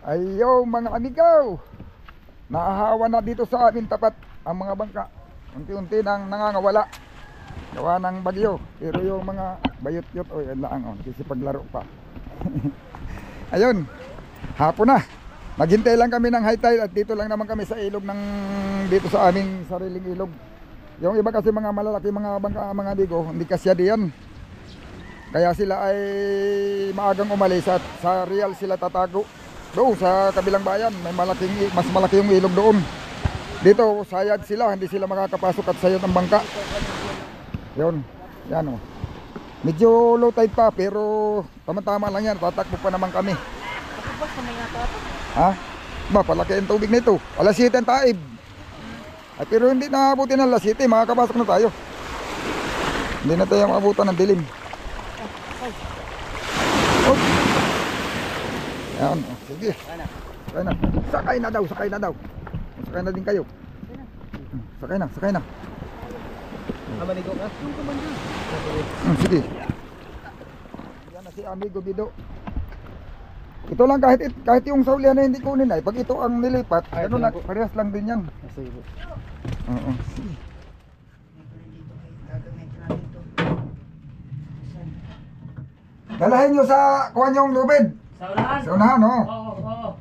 Ayo mga amigo, naahawa na dito sa amin tapat ang mga bangka. Unti-unti nang nangangawala gawa ng bagyo. Pero yung mga bayot-yot o yan lang kasi paglaro pa. Ayun, hapon na. Naghintay lang kami ng high tide at dito lang naman kami sa ilog ng dito sa aming sariling ilog. Yung iba kasi mga malalaki mga bangka mga amigo, hindi kasya diyan. Kaya sila ay maagang umalis at sa Real sila tatago. Doon sa kabilang bayan, may mas malaki yung ilog doon. Dito, sayad sila, hindi sila makakapasok at sayad ng bangka. Yun, yan o. Medyo low tide pa, pero tama-tama lang yan, tatakbo pa naman kami. Ha? Ba, palaki ang tubig nito. Alas 7 ang taib. Ay, pero hindi naabuti ng alas 7, makakapasok na tayo. Hindi na tayo maabutan ng dilim. Oh. Ayan, sige. Sakay na. Sakay na daw, sakay na daw. Sakay na din kayo. Sakay na, sakay na. Amanigo ka? Sige. Yan na si amigo Bido. Ito lang kahit yung saulian na hindi kunin ay pag ito ang nilipat, ano lang, parehas lang din yan. Sige po. Oo. Sige. Dalahin nyo sa kuha nyong lubid. Sa unahan? Sa unahan, oo. Oo.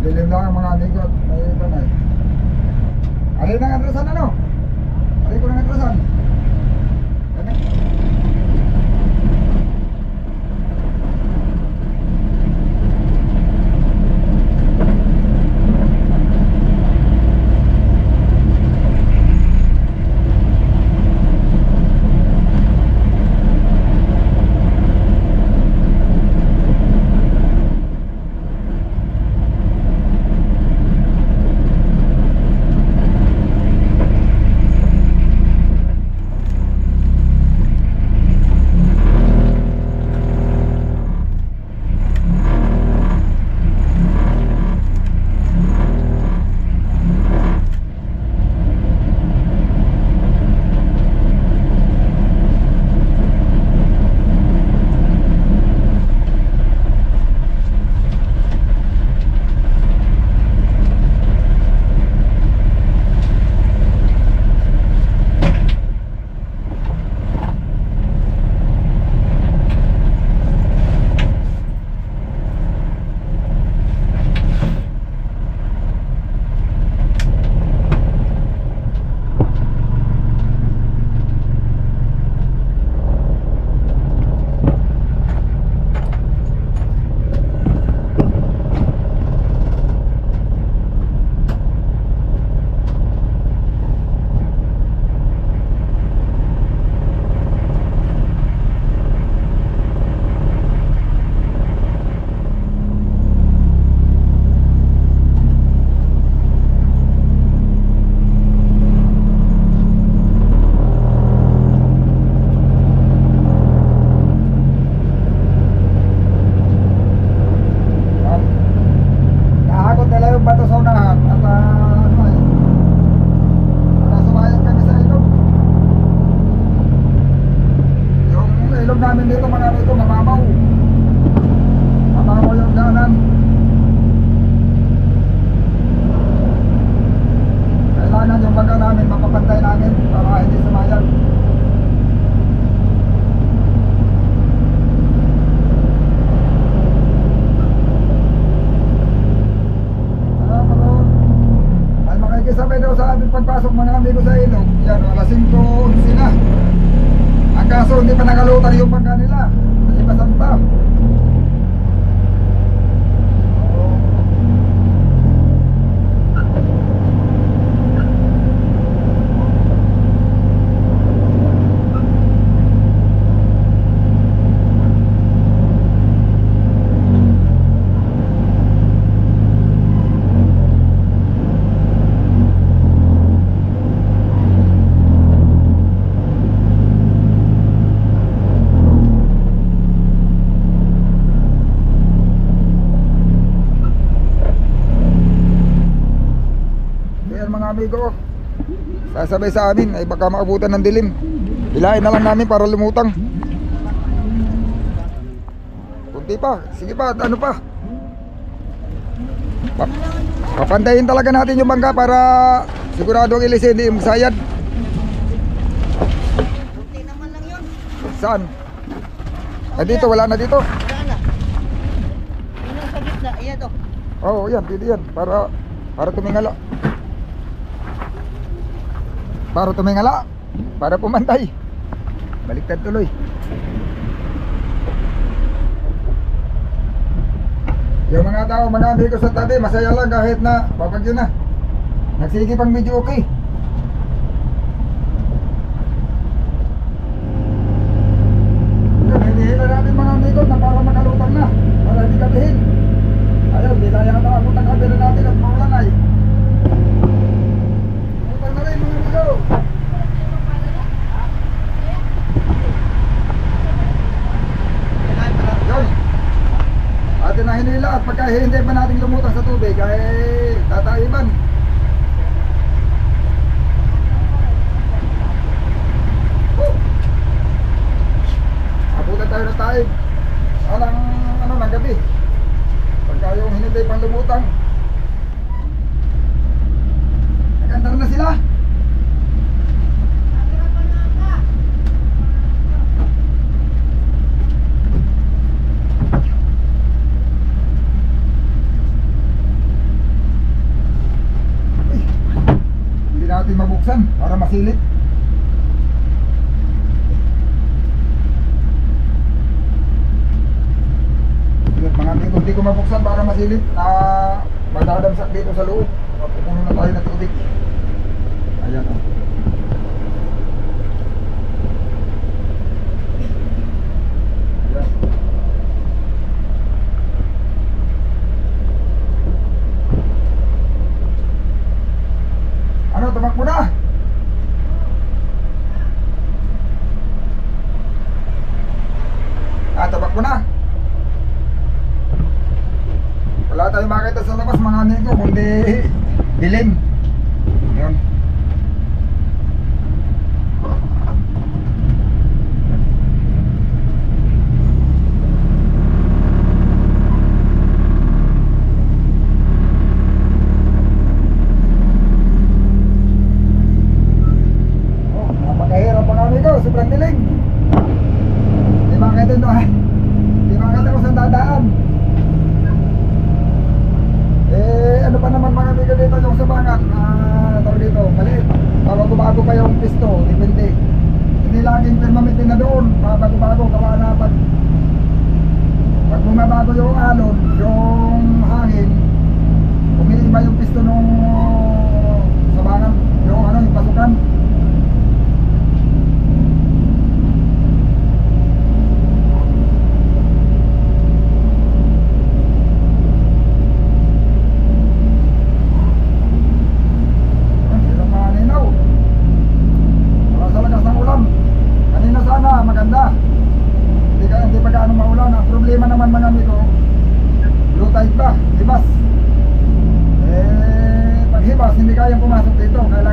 Madilim na ang mga amigo. May iba na eh. Alin ang atrasan ano? Alin ko ng atrasan? Ano? Namin dito mga amigo, mababaw yung daanan. Kailangan yung baga namin mapapantay namin para hindi sumayag. Ay makikisabay daw sa ating pagpasok mga amigo sa ilog. Yan, alas 5:11 na. Ang kaso hindi pa nakalutan yung bangka nila. Nalibasan pa. amigo. Sasabay sa amin ay baka maabutan ng dilim. Hilahin na lang namin para lumutang. Kunti pa, sige pa, ano pa. Papantayin talaga natin yung bangka para sigurado ang ilis hindi magsayad. Kunti naman lang yun. Saan? Dito, wala na dito. Wala na. Yun ang sa gitna. Ayan to. Oo, yan, pwede yan. Para tumingala. Para tumingala. Para pumantay. Baliktad tuloy. Yung mga tao, mga amigo sa tabi, masaya lang kahit na babagyo na. Nagsige pang medyo okay. Yan, hinihila natin mga amigo na para makalutang na. Para hindi kabihin. Ayun, hindi na yata ako nakabila natin at maulan ay. Lutang na rin mga amigo. Yun. Atin na hinila at pagka hindi pa natin lumutang sa tubig ay tataiban. Abutan tayo na tayo. Alang ng gabi. Pagka yung hindi pang lumutang. Nagandar na sila. Hindi natin mabuksan para masilip. Yun, mga amigo, hindi ko mabuksan para masilip na magdadamsak dito sa loob. Pupuno na tayo ng tubig. Ayan o. Ayan. Ano, tumakbo na? Tumakbo na. Wala tayong makita sa labas mga amigo, kundi dilim. Yun. Napakahirap mga amigo, sobrang dilim. Di makita doon. Di makita kung saan dadaan. Ano pa naman mga amigo dito yung sabangan, tawag dito, maliit. Bago-bago pa yung pisto, depende. Hindi laging permanente na doon, bago-bago, gawa na pag bumabago yung alon, yung hangin, umiiba yung pisto nung sabangan, yung pasukan. Maganda. Hindi pa gaano maulan. Ang problema naman mga amigo, low tide ba? Hibas. Pag hibas, hindi kayang pumasok dito. Kailangan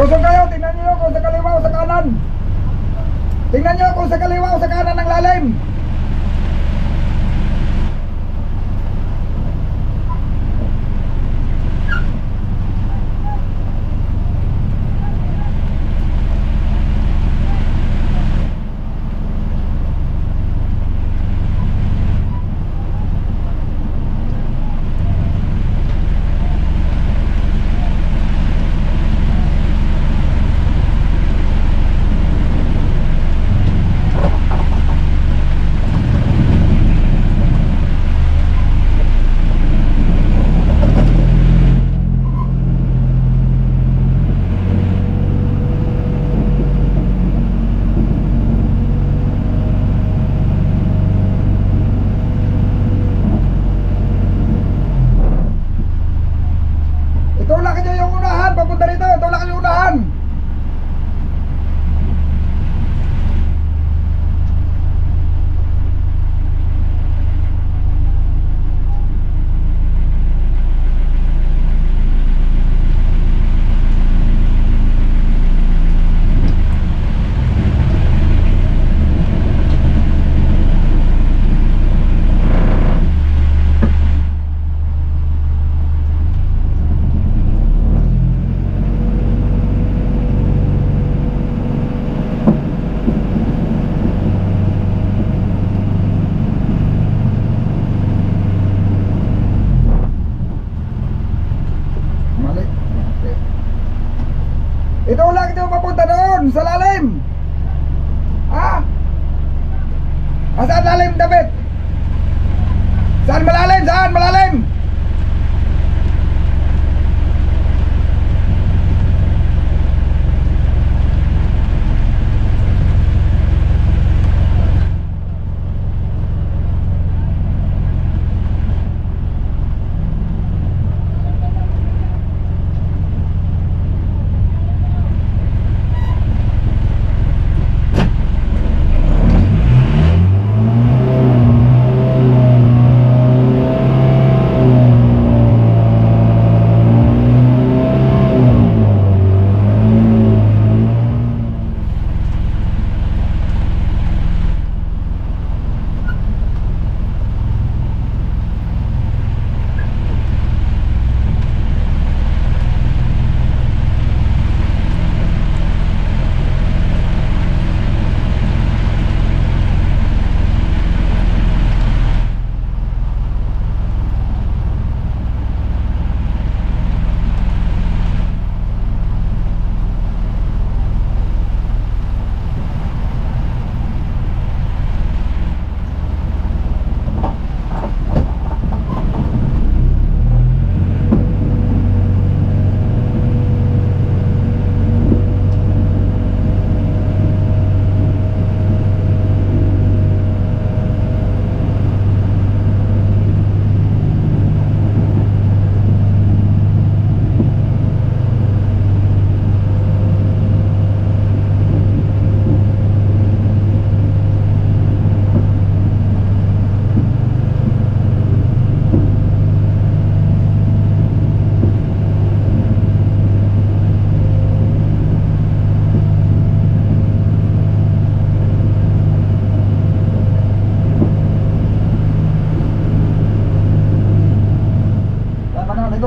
Lusog kayo, tingnan nyo kung sa kaliwa o sa kanan. Tingnan nyo kung sa kaliwa o sa kanan ng lalim. Itulak nyo yung unahan, papunta rito, itulak nyo yung unahan. Mali. Okay. Itulak nyo papunta doon, sa lalim. Ha? Saan lalim, David? Saan malalim? Saan malalim?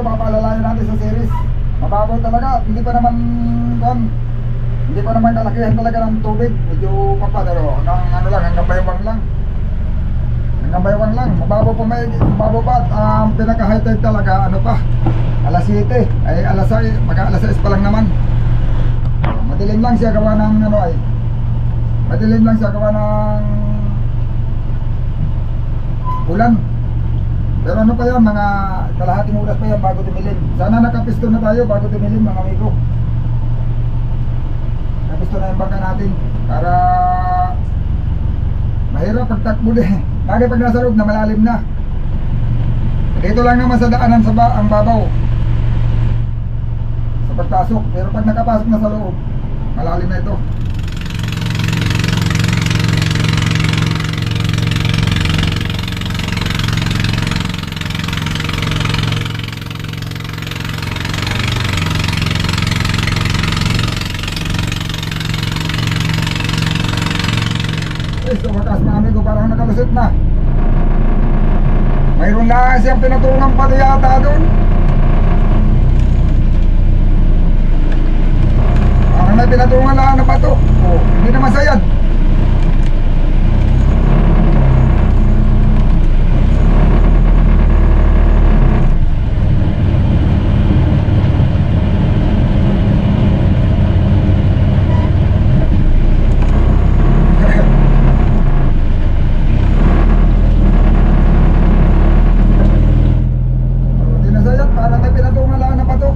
Papaalalayan natin sa series. Mababaw talaga, hindi pa naman hindi pa naman kalakihan talaga ng tubig. Medyo papadaro, hanggang baywang lang. Hanggang baywang lang. Mababaw pa at pinaka high tide talaga alas 7 ay alas 6, alas 6 pa lang naman. Madilim lang siya gawa ng madilim lang siya gawa ng ulan. Pero pa yan, mga kalahating oras pa yan bago tumilim. Sana nakapisto na tayo bago tumilim, mga amigo. Nakapisto na yung bangka natin para mahirap pagtakbo din. Lagi pag nasa loob na malalim na. Dito lang naman sa daanan ang babaw sa pagpasok. Pero pag nakapasok na sa loob, malalim na ito. Ayos, sa wakas mga amigo, parang nakalusot na. Mayroon na siyang pinatungan pa yata doon. Parang may pinatungan lang na bato. Oh, hindi naman sayad. Hindi na sayad, parang may pinatungan lang na bato.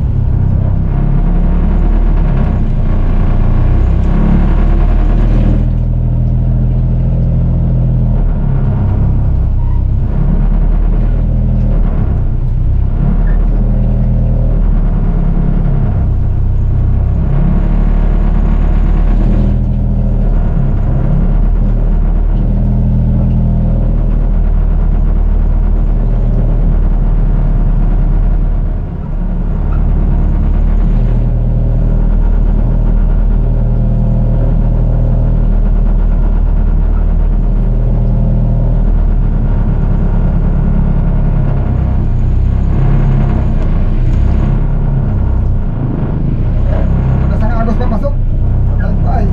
Nasang agos pa pasok. Talpay.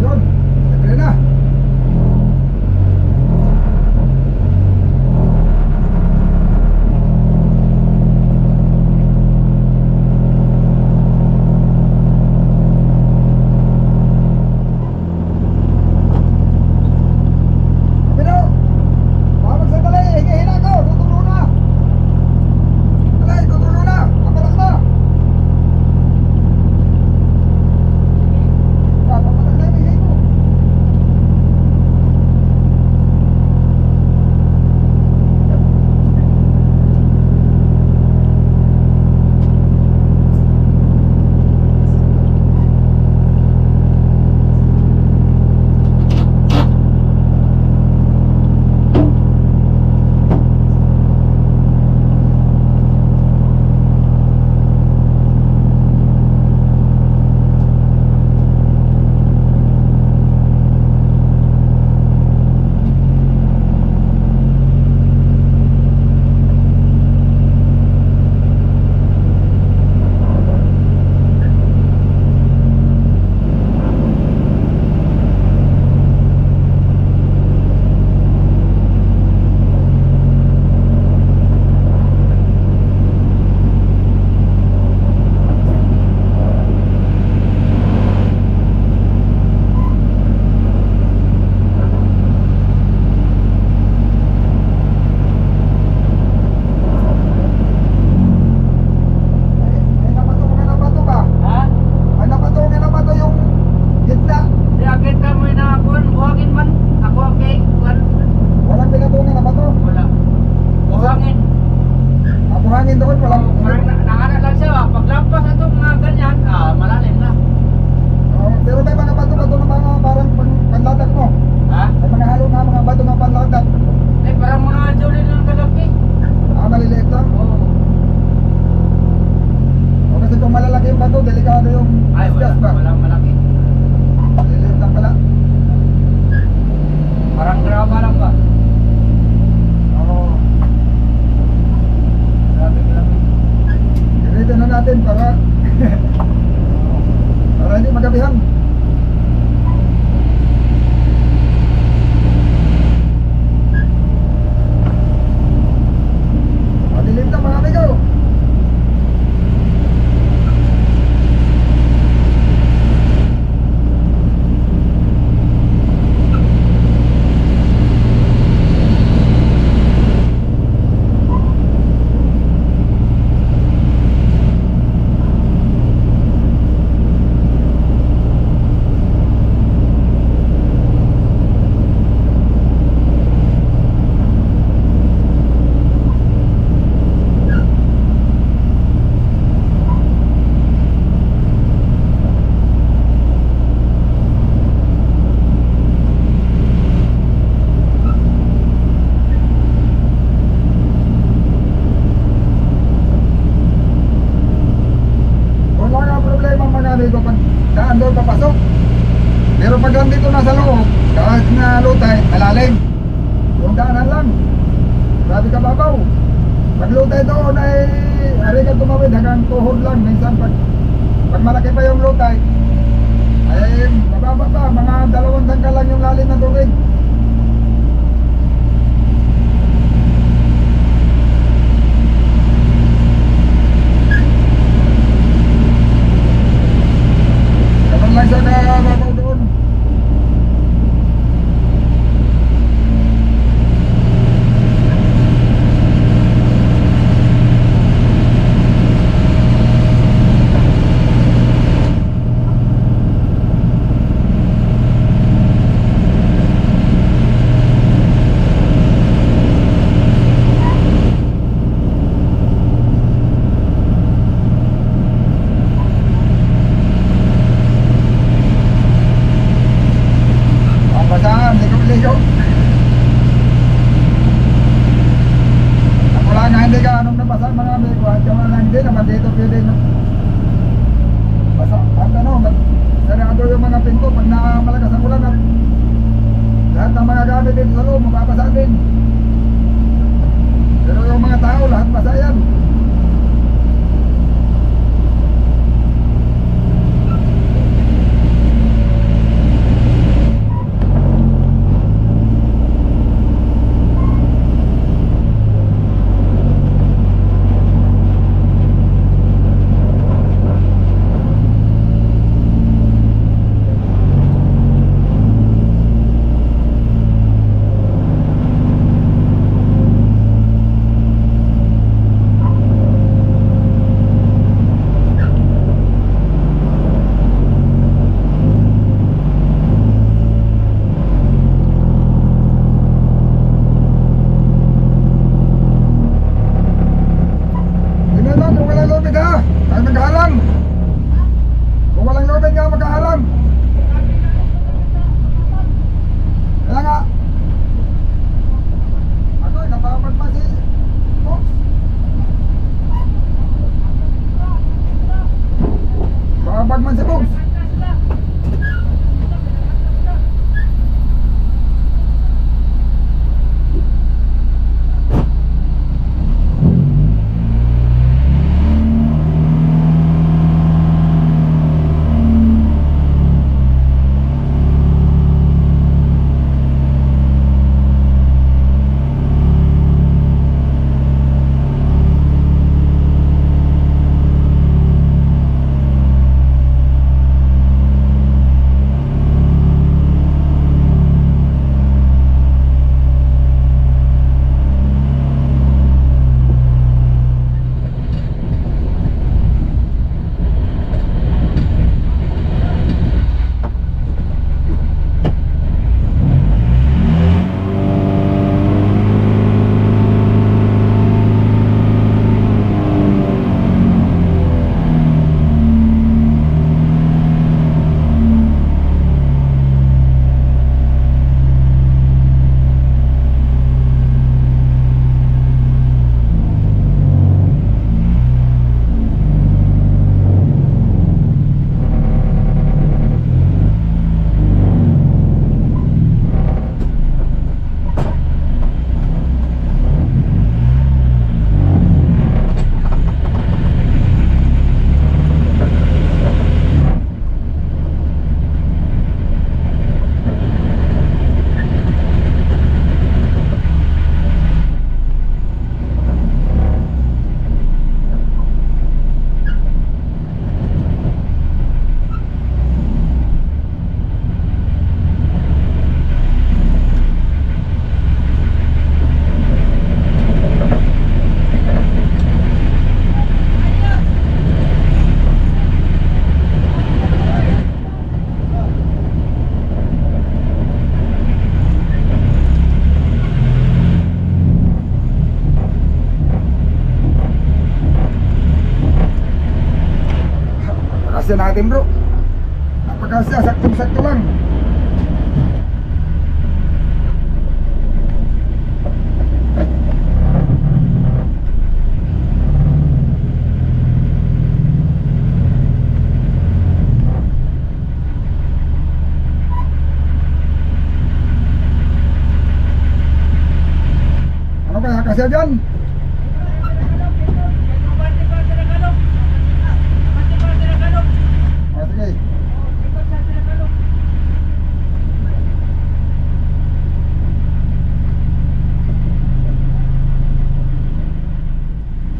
Yun, libre na. Kapino, tawag sa talay, hingihin ako, tutulo na. Talay, tutulo na, papatak na. Papatak na, hingihin mo. May napatungan na bato ba? Ha? May napatungan na bato yung gitna. Di agad ka mo na akon, buhangin man. Ako okay, kuan. Walang pinatungan na bato. Wala. Buhangin. Buhangin doon, walang... Parang nakana lang siya. Paglampas ito mga ganyan, malalim na. Oh, pero may mga bato-bato na mga parang panladak mo. Ha? May mga halo na mga bato na panladak. Eh, parang mga julin ng kalaki. Maliliit lang. Oo. O kasi kung malalaki yung bato, delikado yung Ay, gas ba? walang malaki. Maliliit lang pala. Parang graba lang ba? Oo. Grabe. Ganito na natin para para hindi magabihan. Madilim na mga amigo. daan doon papasok. Pero pag nandito na sa loob, kahit na lutay, malalim. Yung daanan lang. Grabe ka babaw. Pag lutay doon ay ari ka tumawid hanggang tuhod lang. Minsan pag malaki pa yung lutay, ay mababa pa. Mga 2 tangkal lang yung lalim ng tubig. Kaman lang siya kababaw doon. Ang basahan, ligaw-ligaw. Ako lang nga hindi ka anong nabasa mga amigo. At yung lang hindi naman dito pwede no. Basa, at ano, sarado yung mga pinto pag malakas ang ulan at lahat ng mga gamit dito sa loob, mababasa din. Pero yung mga tao, lahat basa yan. Kung walang lubid ha, ang maghalang. Kung walang lubid nga maghalang. Kaya nga, ano, napapag pa si Box. Napapag man si Box. Napakasya natin bro. Napakasya, saktong-sakto lang. kasi dyan. O, sige.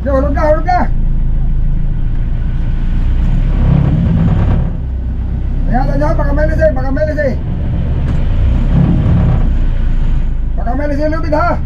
Sige, hulog na, hulog na. Ayan, ayan, baka may lisi, baka may lisi. Baka may lisi lubid ha.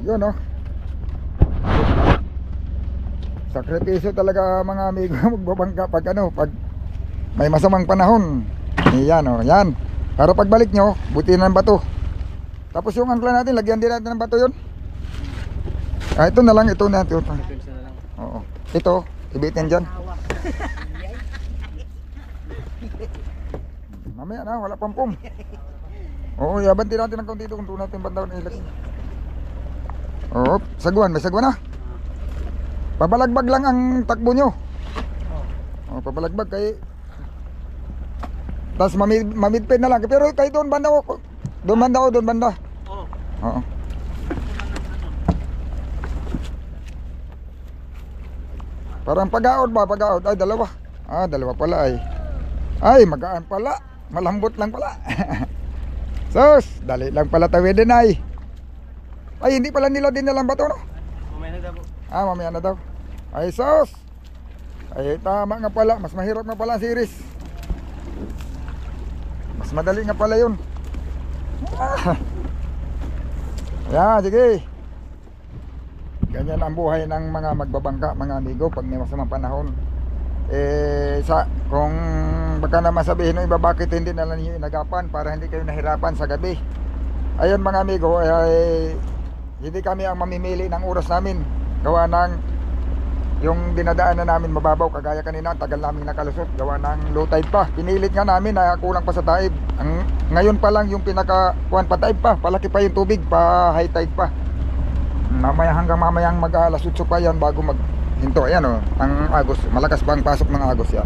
Yun oh. Sakripisyo talaga mga amigo magbabangka pag ano, pag may masamang panahon. Yan oh, yan. Para pagbalik nyo, butin ng bato. Tapos yung angkla natin, lagyan din natin ng bato yun. Ah, ito na lang, ito na. Ito. Oo. Ito, ibitin dyan. Mamaya na, wala pang pum. Oo, yabanti natin ng kaunti dito kung doon natin bandaw na ilagay. Oo, sagwan, may sagwan na. Pabalagbag lang ang takbo nyo. Oo, pabalagbag kay. Tapos mamidpid na lang. Pero kayo doon banda ko. Doon banda ko, doon banda. Oo. Parang pag-aod ba, pag-aod. Ay, dalawa. Ah, dalawa pala ay. Ay, magaan pala. Malambot lang pala. Sus, dali lang pala tawidin ay. Ay, hindi pala nila din nalang bato, no? Mamaya na daw po. Ah, mamaya na daw. Ay, sus. Ay, tama nga pala. Mas mahirap nga pala ang series. Mas madali nga pala yun. Ah. Yan, sige. Ganyan ang buhay ng mga magbabangka, mga amigo, pag may masamang panahon. Kung baka naman sabihin ng iba, bakit hindi na lang yung inagapan para hindi kayo nahirapan sa gabi. Ayun mga amigo, hindi kami ang mamimili ng oras namin. Gawa ng yung dinadaanan namin mababaw, kagaya kanina, tagal namin nakalusot, gawa ng low tide pa. Pinilit nga namin na kulang pa sa taib. Ngayon pa lang yung pinaka-kuhan pa taib pa, palaki pa yung tubig, pa high tide pa. Mamaya hanggang mamayang mag-alas 8 pa yan bago maghinto. Ayan o, ang agos, malakas pa ang pasok ng agos yan.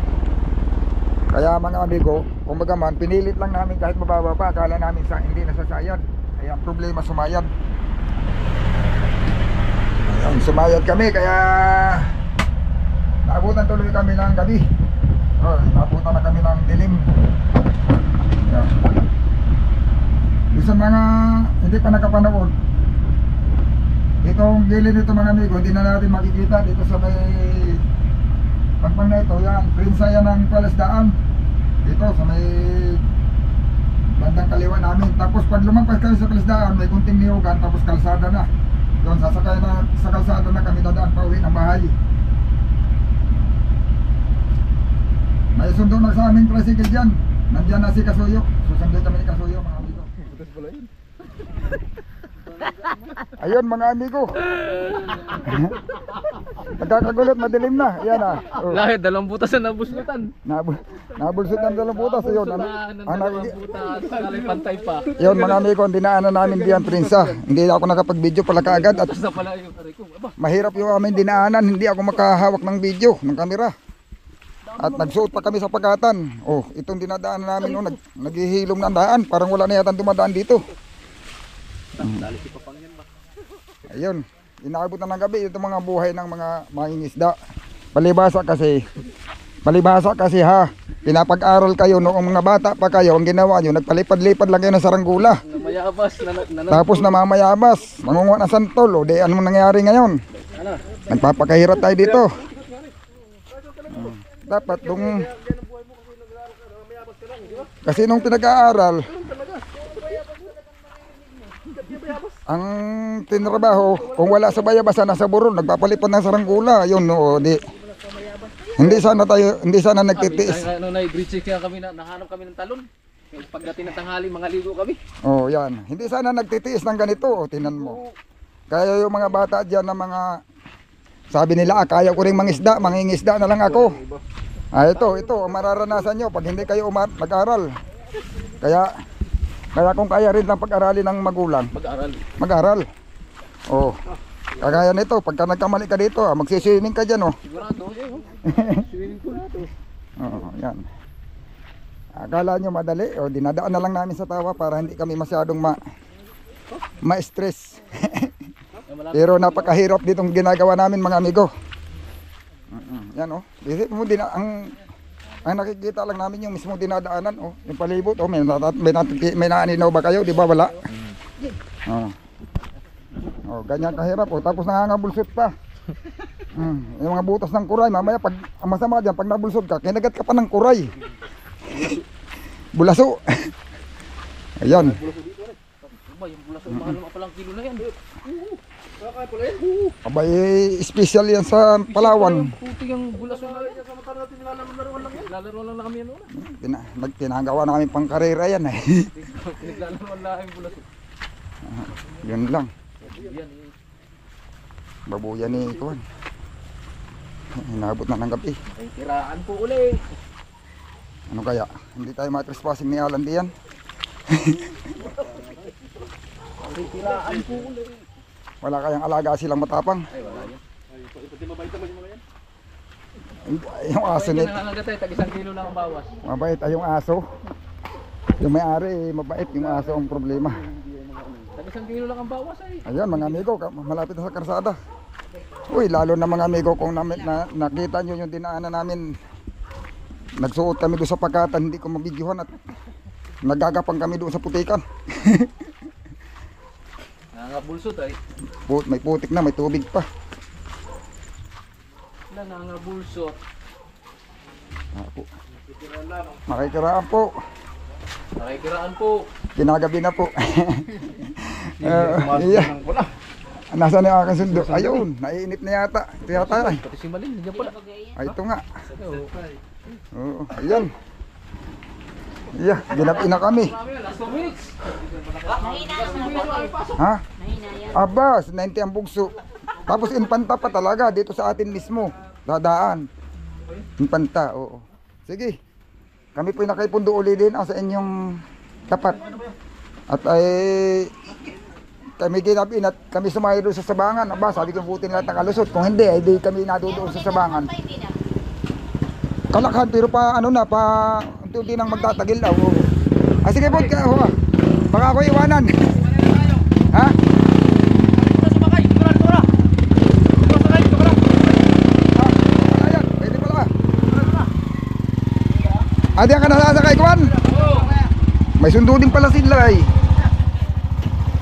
Kaya mga amigo, kumbaga man, pinilit lang namin kahit mababa pa, akala namin hindi nasasayad. Kaya ang problema sumayad. Ayan, sumayad kami, kaya naabutan tuloy kami ng gabi. Naabutan na kami ng dilim. Ayan. Sa mga hindi pa nakapanood, itong gilid nito mga amigo, hindi na natin makikita dito sa may pagpang na ito. Yan, prinsa yan ng Palasdaan dito sa may bandang kaliwa namin. Tapos pag lumagpas kami sa Palasdaan, may kunting niyugan, tapos kalsada na. Doon sasakay na sa kalsada na kami dadaan pa uwi ng bahay. May sundo na sa aming tricycle dyan. Nandyan na si Kasuyo. Susunod kami ni Kasuyo mga amigo. Ayun mga amigo. Nagkakagulot, madilim na. Yan ah. Oh. Lahit, dalawang butas na nabuslutan. Nabulsot ng dalawang butas. Yun, Nabuslutan ng dalawang butas. Sakali pantay pa. yun mga amigo, ang dinaanan namin diyan, Prinsa. Hindi ako nakapag-video pala kaagad at Tapos na pala yung aray ko. Aba, mahirap yung aming dinaanan. Hindi ako makahawak ng video, ng kamera. At nagsuot pa kami sa pagatan. Oh, itong dinadaanan namin, oh, naghihilom na ang daan. Parang wala na yata dumadaan dito. Ayun, inaabot na ng gabi itong mga buhay ng mga mangingisda. Palibasa kasi ha, pinapag-aral kayo noong mga bata pa kayo. Ang ginawa nyo, nagpalipad-lipad lang kayo ng saranggula. namayabas. Tapos namamayabas, mangunguha ng santol. O di, ano nangyayari ngayon? Ano? Nagpapakahirap tayo dito. Dapat nung kasi nung pinag-aaral ang tinrabaho, kung wala sa bayabasan nasa buron, nagpapalipad ng saranggula. Yun, no, di. Hindi sana nagtitiis. Ano na, i-bridge kami na, nahanap kami ng talon. Pagdating ng tanghali, mga ligo kami. Oh, yan. Hindi sana nagtitiis ng ganito, oh, tinan mo. Kaya yung mga bata diyan na mga sabi nila, kaya ko ring mangingisda na lang ako. Ito, ang mararanasan nyo pag hindi kayo mag-aral. Kaya kung kaya rin lang pag-aralin ng magulang, mag-aral. Oh. Kagaya nito, pagka nagkamali ka dito, magsiswimming ka dyan, oh. Sigurado, swimming pool na to. Oo, yan. Akala nyo madali, o dinadaan na lang namin sa tawa para hindi kami masyadong ma-stress. Pero napakahirap ditong ginagawa namin mga amigo. Yan, oh. Isip mo din ang nakikita lang namin yung mismo dinadaanan, oh, yung palibot, oh, may naaninaw ba kayo, di ba wala? Oh. Oh, ganyan kahirap, oh, tapos nangangabulsot pa. Yung mga butas ng kuray, mamaya pag ang masama diyan, pag nabulsot ka, kinagat ka pa ng kuray. Bulaso. Ayan. Aba, yung bulaso, mahal mo palang kilo na yan. Abay, special yan sa Palawan. Puti yung bulaso na yan. Sa mata natin, nilalaro-laruan lang yan. Nilalaro lang kami yan. Tinagawa na kami pang karera yan eh. Nilalaro lang yung bulaso. Yun lang. Yan, Babuyan ni Kuan. Inabot na ng gabi. ay tiraan po uli. Ano kaya? Hindi tayo matrespassing ni Alan diyan. Ay tiraan po uli. Wala kayang alaga silang matapang. Ay wala yan. Pati mabait naman yung mga yan. Yung aso Ay ni nangangagat tayo, tag 1 kilo lang ang bawas. mabait ay yung aso. Yung may-ari mabait, yung aso ang problema. Tag 1 kilo lang ang bawas ay. Ayun mga amigo, malapit na sa karsada. Uy, lalo na mga amigo kung nakita nyo yung dinaanan namin. Nagsuot kami doon sa pagkatan, hindi ko mabidyohan at nagagapang kami doon sa putikan. Nangangabulsot ay. May putik na, may tubig pa. Nangangabulsot. Po. Makikiraan po. Nakikiraan po. Kinagabi na po. Yeah. Nasaan yung aking sundo? Ayun, naiinit na yata. Ito yata ay. Pati si Malin, nandiyan pala. Ay, ito nga. Oo, ayan. Yeah, ginabi na kami. Last 2 minutes. Ha? Aba, 90 ang bugso. Tapos infanta pa talaga dito sa atin mismo. Dadaan. Infanta, oo. Sige. Kami po'y nakaipundo uli din sa inyong tapat. At ay kami ginabin at kami sumayo doon sa sabangan. Aba, sabi ko buti lahat ng kalusot. Kung hindi, ay di kami nadudoon sa sabangan. Kalakhan, pero pa ano na, pa unti-unti nang magtatagil daw. Ah, sige po, baka ako iwanan. Ha? Ayan, pwede pala. Ah, diyan ka nasasakay, Kwan? May sundo din pala sila eh.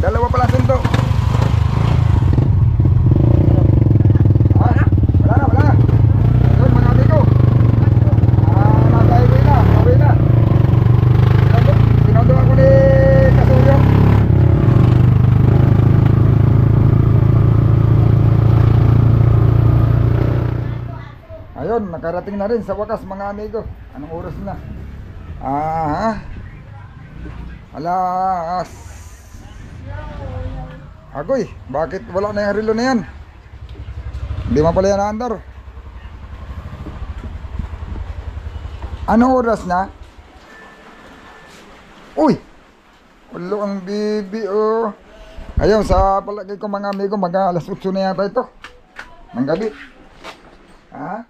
Dalawa pala sundo. Wala na. Yun, mga amigo. Nasa highway na, highway na. Sinundo ako ni Kasuyo. Ayun, nakarating na rin sa wakas mga amigo. Anong oras na? Alas. Agoy, bakit wala na yung relo na yan? Hindi man pala yan naandar. Ano oras na? Uy! Ulo ang bibi oh. Ayun, sa palagay ko mga amigo, mag-alas 8 na yata ito. Ng gabi. Ha?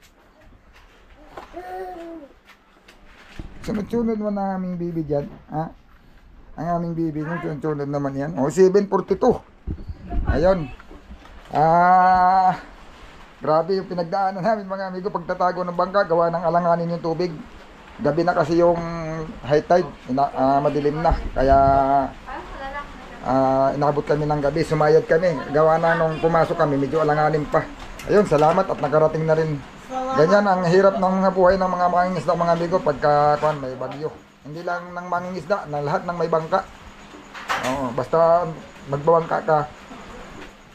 Sunod-sunod naman ang aming bibi dyan. Ha? Ang aming bibi nyo, sunod-sunod naman yan. O, 7:42. Ayun. Grabe yung pinagdaanan namin mga amigo pagtatago ng bangka, gawa ng alanganin yung tubig. Gabi na kasi yung high tide, madilim na. Kaya inabot kami ng gabi, sumayad kami. Gawa na nung pumasok kami, medyo alanganin pa. Ayun, salamat at nakarating na rin. Ganyan ang hirap ng buhay ng mga mangingisda mga amigo pagka may bagyo. Hindi lang ng mangingisda, na lahat ng may bangka. Oo, basta magbabangka ka,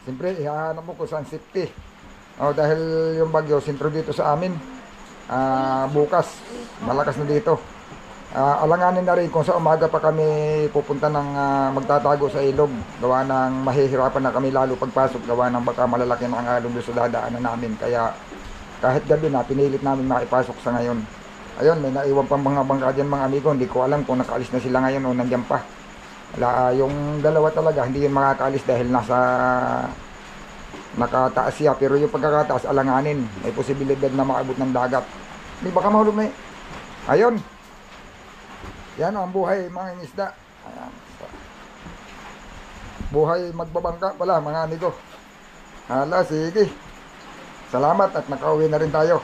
siyempre ihahanap mo kung saan safety. Dahil yung bagyo sentro dito sa amin, bukas malakas na dito. Alanganin na rin kung sa umaga pa kami pupunta ng magtatago sa ilog, gawa ng mahihirapan na kami lalo pagpasok, gawa ng baka malalaki na ang alon doon sa dadaanan namin. Kaya kahit gabi na pinilit namin makipasok sa ngayon. Ayun, may naiwan pang mga bangka dyan mga amigo, hindi ko alam kung nakaalis na sila ngayon o nandyan pa. Yung dalawa talaga hindi yun makakaalis dahil nakataas siya, pero yung pagkakataas alanganin, may posibilidad na maabot ng dagat. May baka mahulog na ayun. Yan ang buhay mga isda. Ayan. Buhay magbabangka pala mga amigo. Sige. Salamat at nakauwi na rin tayo.